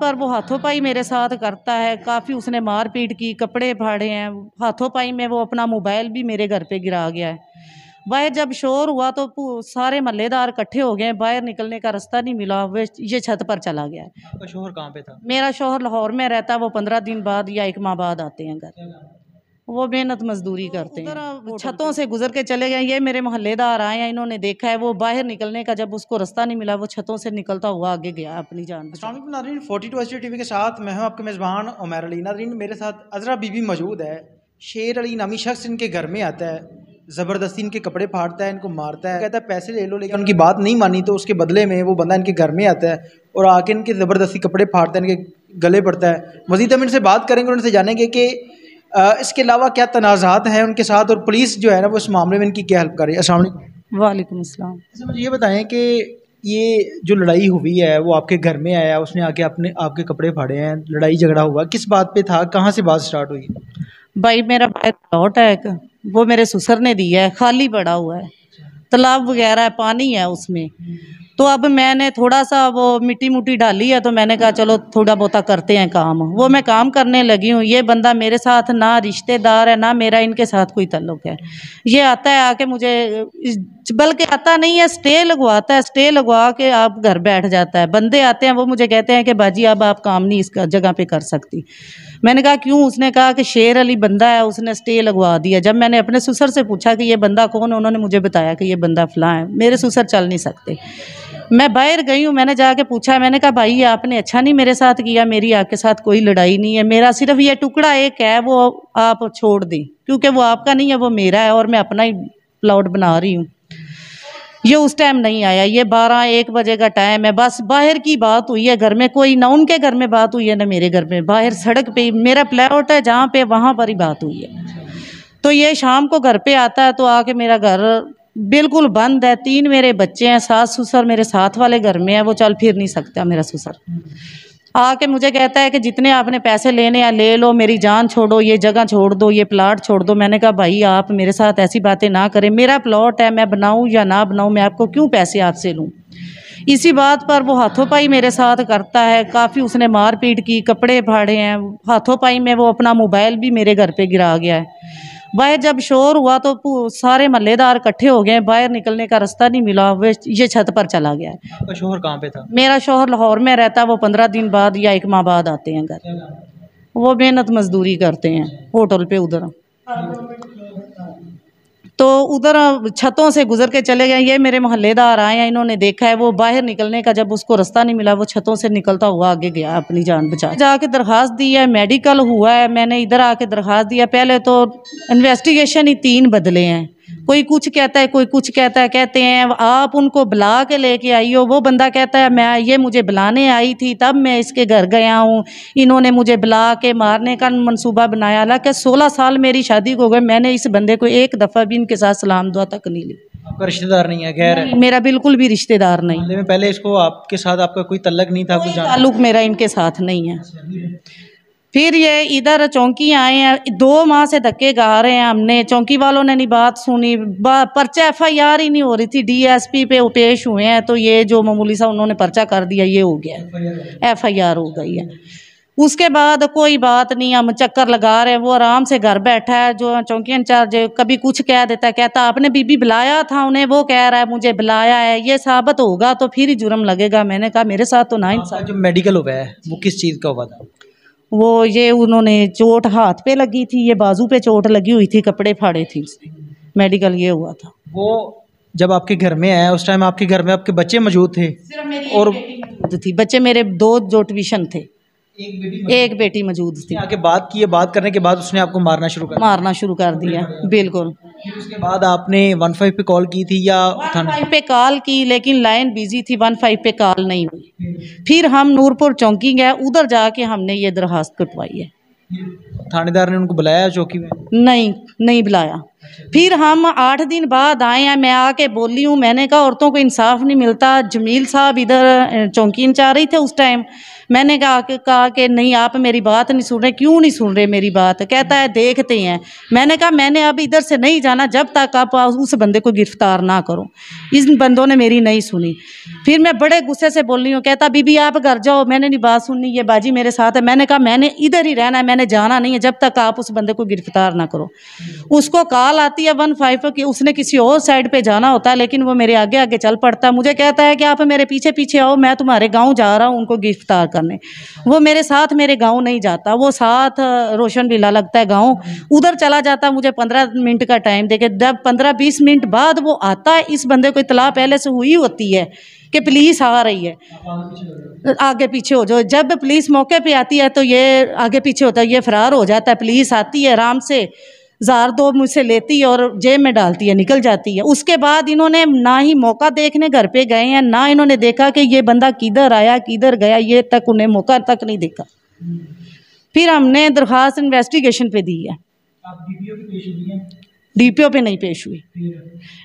पर वो हाथों पाई मेरे साथ करता है, काफ़ी उसने मार पीट की, कपड़े फाड़े हैं, हाथों पाई में वो अपना मोबाइल भी मेरे घर पे गिरा गया है। बाहर जब शोर हुआ तो सारे महल्लेदार इकट्ठे हो गए, बाहर निकलने का रास्ता नहीं मिला, वे ये छत पर चला गया है। आपका शोहर कहाँ पे था? मेरा शोहर लाहौर में रहता है, वो 15 दिन बाद या 1 माह बाद आते हैं घर। वो मेहनत मजदूरी करते हैं, छतों से गुजर के चले गए। ये मेरे मोहल्लेदार आए हैं, इन्होंने देखा है, वो बाहर निकलने का जब उसको रास्ता नहीं मिला, वो छतों से निकलता हुआ आगे गया अपनी जान बचा। अस्सलाम वालेकुम नाज़रीन, 42 HD टीवी के साथ मैं हूं आपके मेज़बान उमैर अली। नाज़रीन, मेरे साथ अज़रा बीबी मौजूद है। शेर अली नामी शख्स इनके घर में आता है, ज़बरदस्ती इनके कपड़े फाड़ता है, इनको मारता है, कहता है पैसे ले लो, लेकिन उनकी बात नहीं मानी तो उसके बदले में वो बंदा इनके घर में आता है और आके इनके ज़बरदस्ती कपड़े फाड़ता है, इनके गले पड़ता है। मज़ीद हम इनसे बात करेंगे और उनसे जानेंगे कि इसके अलावा क्या तनाज़ात हैं उनके साथ और पुलिस जो है ना वो इस मामले में इनकी क्या हेल्प कर रही है। अस्सलाम वालेकुम। वालेकुम अस्सलाम। अच्छा, मुझे ये बताएं कि ये जो लड़ाई हुई है वो आपके घर में आया, उसने आके आपके कपड़े फाड़े हैं, लड़ाई झगड़ा हुआ, किस बात पे था, कहाँ से बात स्टार्ट हुई? भाई मेरा बाहर प्लॉट है एक, वो मेरे ससुर ने दिया है, खाली पड़ा हुआ है, तालाब वगैरह है, पानी है उसमें। तो अब मैंने थोड़ा सा वो मिट्टी मुट्टी डाली है, तो मैंने कहा चलो थोड़ा बहुता करते हैं काम। वो मैं काम करने लगी हूँ। ये बंदा मेरे साथ ना रिश्तेदार है, ना मेरा इनके साथ कोई ताल्लुक है। ये आता है आके मुझे, बल्कि आता नहीं है, स्टे लगवाता है, स्टे लगवा के आप घर बैठ जाता है। बंदे आते हैं, वो मुझे कहते हैं कि बाजी अब आप काम नहीं इस जगह पे कर सकती। मैंने कहा क्यों? उसने कहा कि शेर अली बंदा है, उसने स्टे लगवा दिया। जब मैंने अपने ससुर से पूछा कि ये बंदा कौन है, उन्होंने मुझे बताया कि ये बंदा फलां है। मेरे ससुर चल नहीं सकते। मैं बाहर गई हूँ, मैंने जाके पूछा, मैंने कहा भाई आपने अच्छा नहीं मेरे साथ किया, मेरी आपके साथ कोई लड़ाई नहीं है, मेरा सिर्फ ये टुकड़ा एक है, वो आप छोड़ दें, क्योंकि वो आपका नहीं है, वो मेरा है और मैं अपना ही प्लॉट बना रही हूँ। ये उस टाइम नहीं आया, ये 12-1 बजे का टाइम है, बस बाहर की बात हुई है, घर में कोई ना उनके घर में बात हुई है ना मेरे घर में, बाहर सड़क पे मेरा प्लॉट है जहाँ पे, वहाँ पर ही बात हुई है। तो ये शाम को घर पे आता है तो आके मेरा घर बिल्कुल बंद है, 3 मेरे बच्चे हैं, सास ससुर मेरे साथ वाले घर में है, वो चल फिर नहीं सकता मेरा ससुर। आके मुझे कहता है कि जितने आपने पैसे लेने हैं ले लो, मेरी जान छोड़ो, ये जगह छोड़ दो, ये प्लाट छोड़ दो। मैंने कहा भाई आप मेरे साथ ऐसी बातें ना करें, मेरा प्लॉट है, मैं बनाऊं या ना बनाऊं, मैं आपको क्यों पैसे आपसे लूं। इसी बात पर वो हाथों पाई मेरे साथ करता है, काफ़ी उसने मार पीट की, कपड़े फाड़े हैं, हाथों पाई में वो अपना मोबाइल भी मेरे घर पे गिरा गया है। बाहर जब शोर हुआ तो सारे महल्लेदार इकट्ठे हो गए, बाहर निकलने का रास्ता नहीं मिला, वे ये छत पर चला गया है। आपका शोहर कहाँ पे था? मेरा शोहर लाहौर में रहता है, वो 15 दिन बाद या 1 माह बाद आते हैं घर। वो मेहनत मजदूरी करते हैं होटल पे उधर। तो उधर छतों से गुजर के चले गए। ये मेरे मोहल्लेदार आए हैं, इन्होंने देखा है, वो बाहर निकलने का जब उसको रास्ता नहीं मिला, वो छतों से निकलता हुआ आगे गया अपनी जान बचा। जाके दरख्वास्त दी है, मेडिकल हुआ है, मैंने इधर आके दरख्वास्त दिया। पहले तो इन्वेस्टिगेशन ही 3 बदले हैं, कोई कुछ कहता है, कोई कुछ कहता है। कहते हैं आप उनको बुला के लेके आई हो, वो बंदा कहता है मैं, ये मुझे बुलाने आई थी तब मैं इसके घर गया हूँ, इन्होंने मुझे बुला के मारने का मंसूबा बनाया। हालांकि 16 साल मेरी शादी को हो गए, मैंने इस बंदे को एक दफ़ा भी इनके साथ सलाम दुआ तक नहीं ली। आपका रिश्तेदार नहीं है? खैर, मेरा बिल्कुल भी रिश्तेदार नहीं। मोहल्ले में पहले इसको आपके साथ आपका कोई तल्लक नहीं था? कुछ ताल्लुक मेरा इनके साथ नहीं है। फिर ये इधर चौंकी आए हैं, 2 माह से धक्के गा रहे हैं हमने, चौंकी वालों ने नहीं बात सुनी। पर्चा FIR ही नहीं हो रही थी, DSP पे पेश हुए हैं तो ये जो मामूली सा उन्होंने पर्चा कर दिया, ये हो गया, FIR हो गई है। उसके बाद कोई बात नहीं, हम चक्कर लगा रहे हैं, वो आराम से घर बैठा है। जो चौंकी इंचार्ज कभी कुछ कह देता है, कहता आपने बीबी बुलाया था उन्हें, वो कह रहा है मुझे बुलाया है, ये साबित होगा तो फिर ही जुर्म लगेगा। मैंने कहा मेरे साथ तो ना इंसाफ। जो मेडिकल हुआ है वो किस चीज़ का हुआ था? वो ये उन्होंने चोट हाथ पे लगी थी, ये बाजू पे चोट लगी हुई थी, कपड़े फाड़े थे उसने, मेडिकल ये हुआ था। वो जब आपके घर में आया उस टाइम आपके घर में आपके बच्चे मौजूद थे? सिर्फ मेरी और थी, बच्चे मेरे 2 जो ट्यूशन थे, एक बेटी मौजूद थी। आके बात की है, बात करने के बाद उसने आपको मारना शुरू कर दिया। बिल्कुल। फिर उसके बाद आपने 15 पे कॉल की थी या 15 पे कॉल की, लेकिन लाइन बिजी थी, 15 पे कॉल नहीं हुई। फिर हम नूरपुर चौंकी गए, उधर जाके हमने ये दरखास्त कटवाई है। थानेदार ने उनको बुलाया चौकी में? नहीं बुलाया। फिर हम 8 दिन बाद आए हैं, मैं आके बोली हूँ, मैंने कहा औरतों को इंसाफ नहीं मिलता। जमील साहब इधर चौकी इंचार्ज रही थे उस टाइम। मैंने कहा कि नहीं, आप मेरी बात नहीं सुन रहे। क्यों नहीं सुन रहे मेरी बात? कहता है देखते हैं। मैंने कहा मैंने अब इधर से नहीं जाना जब तक आप उस बंदे को गिरफ्तार ना करो। इन बंदों ने मेरी नहीं सुनी। फिर मैं बड़े गुस्से से बोल रही हूँ, कहता बीबी आप घर जाओ, मैंने नहीं बात सुननी, ये बाजी मेरे साथ है। मैंने कहा मैंने इधर ही रहना है, मैंने जाना नहीं है जब तक आप उस बंदे को गिरफ्तार ना करो। उसको कॉल आती है 15 की, उसने किसी और साइड पे जाना होता है, लेकिन वो मेरे आगे आगे चल पड़ता है। मुझे कहता है कि आप मेरे पीछे पीछे आओ, मैं तुम्हारे गाँव जा रहा हूँ उनको गिरफ्तार करने। वो मेरे साथ मेरे गाँव नहीं जाता, वो साथ रोशन बिला लगता है गाँव, उधर चला जाता। मुझे 15 मिनट का टाइम देके, जब 15-20 मिनट बाद वो आता है, इस बंदे को इतला पहले से हुई होती है कि पुलिस आ रही है, आगे पीछे हो जाओ। जब पुलिस मौके पे आती है तो ये आगे पीछे होता है, ये फरार हो जाता है। पुलिस आती है, आराम से 1000-2 मुझसे लेती है और जेब में डालती है, निकल जाती है। उसके बाद इन्होंने ना ही मौका देखने घर पे गए हैं, ना इन्होंने देखा कि ये बंदा किधर आया किधर गया, ये तक उन्हें मौका तक नहीं देखा। फिर हमने दरख्वास्त इन्वेस्टिगेशन पे दी है। डीपीओ पे नहीं पेश हुई।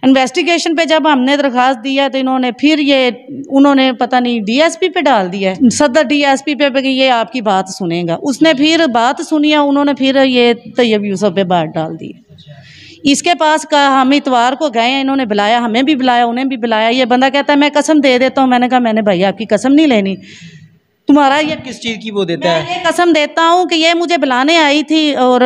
इन्वेस्टिगेशन पे जब हमने दरख्वास्त दिया तो इन्होंने फिर उन्होंने पता नहीं डीएसपी पे डाल दिया है, सदर डीएसपी पे कि ये आपकी बात सुनेगा। उसने फिर बात सुनी है, उन्होंने फिर ये तैयब यूसुफ पे बात डाल दी। इसके पास का हम इतवार को गए हैं, इन्होंने बुलाया, हमें भी बुलाया, उन्हें भी बुलाया। ये बंदा कहता है मैं कसम दे देता हूँ। मैंने कहा मैंने भाई आपकी कसम नहीं लेनी, तुम्हारा ये किस चीज़ की वो देता है? मैं ये कसम देता हूँ कि ये मुझे बुलाने आई थी और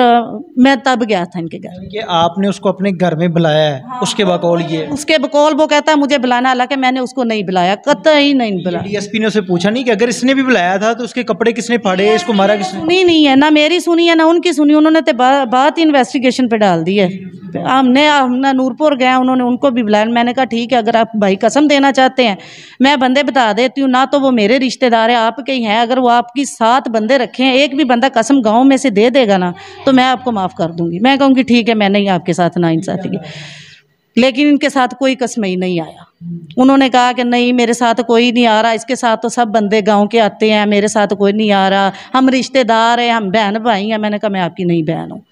मैं तब गया था इनके घर। कि आपने उसको अपने घर में बुलाया है? हाँ, उसके बकौल ये उसके बकौल वो कहता है मुझे बुलाना, हालांकि मैंने उसको नहीं बुलाया, कतई नहीं बुलाया। डीएसपी ने उसे पूछा नहीं कि अगर इसने भी बुलाया था तो उसके कपड़े किसने फाड़े, इसको मारा किसने? सुनी नहीं है, ना मेरी सुनी है ना उनकी सुनी। उन्होंने तो बात इन्वेस्टिगेशन पे डाल दी है। हमने नूरपुर गया, उन्होंने उनको भी बुलाया। मैंने कहा ठीक है, अगर आप भाई कसम देना चाहते हैं मैं बंदे बता देती हूँ, ना तो वो मेरे रिश्तेदार है आपके ही हैं। अगर वो आपकी 7 बंदे रखे हैं, एक भी बंदा कसम गाँव में से दे देगा ना तो मैं आपको माफ़ कर दूंगी। मैं कहूँगी ठीक है, मैं नहीं आपके साथ नाइंसाफ़ी की। लेकिन इनके साथ कोई कसम ही नहीं आया। उन्होंने कहा कि नहीं मेरे साथ कोई नहीं आ रहा, इसके साथ तो सब बंदे गांव के आते हैं, मेरे साथ कोई नहीं आ रहा, हम रिश्तेदार हैं, हम बहन भाई हैं। मैंने कहा मैं आपकी नहीं बहन हूँ।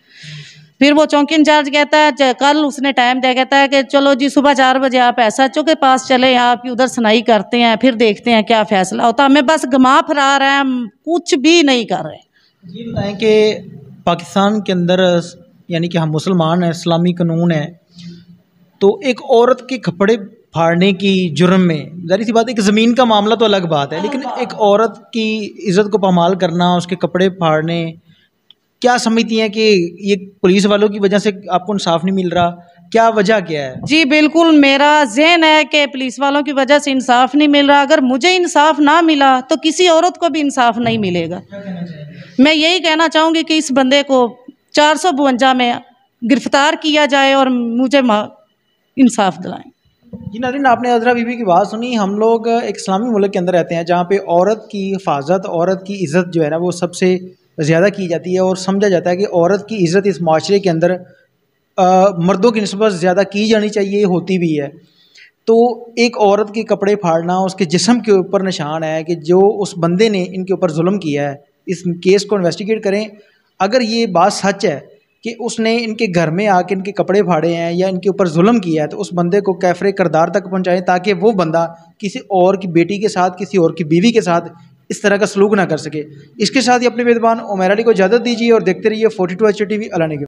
फिर वो चौकी इंचार्ज कहता है, कल उसने टाइम दिया, कहता है कि चलो जी सुबह 4 बजे आप एसएचओ के पास चले, आपकी उधर सुनाई करते हैं, फिर देखते हैं क्या फैसला होता। हमें बस घुमा फिरा रहे हैं, हम कुछ भी नहीं कर रहे। ये बताएं कि पाकिस्तान के अंदर यानी कि हम मुसलमान हैं, इस्लामी कानून है, तो एक औरत के कपड़े फाड़ने की जुर्म में, जाहिर सी बात है कि ज़मीन का मामला तो अलग बात है, लेकिन एक औरत की इज़्ज़त को पामाल करना, उसके कपड़े फाड़ने, क्या समझती हैं कि ये पुलिस वालों की वजह से आपको इंसाफ नहीं मिल रहा? क्या वजह क्या है? जी बिल्कुल, मेरा ज़हन है कि पुलिस वालों की वजह से इंसाफ नहीं मिल रहा। अगर मुझे इंसाफ ना मिला तो किसी औरत को भी इंसाफ नहीं मिलेगा। मैं यही कहना चाहूँगी कि इस बंदे को 452 में गिरफ्तार किया जाए और मुझे इंसाफ दिलाएं। जी नाज़रीन, आपने अज़रा बीबी की बात सुनी। हम लोग एक इस्लामी मुल्क के अंदर रहते हैं जहाँ पे औरत की हिफाजत, औरत की इज़्ज़त जो है ना वो सबसे ज़्यादा की जाती है और समझा जाता है कि औरत की इज़्ज़त इस माशरे के अंदर मर्दों की निस्बत ज़्यादा की जानी चाहिए, होती भी है। तो एक औरत के कपड़े फाड़ना उसके जिस्म के ऊपर निशान है कि जो उस बंदे ने इनके ऊपर जुल्म किया है। इस केस को इन्वेस्टिगेट करें। अगर ये बात सच है कि उसने इनके घर में आके इनके कपड़े फाड़े हैं या इनके ऊपर जुल्म किया है, तो उस बंदे को कैफरे किरदार तक पहुँचाएँ ताकि वो बंदा किसी और की बेटी के साथ, किसी और की बीवी के साथ इस तरह का सलूक ना कर सके। इसके साथ ही अपने मेज़बान उमैर अली को इजाज़त दीजिए और देखते रहिए 42 HT TV। अल्लाह ने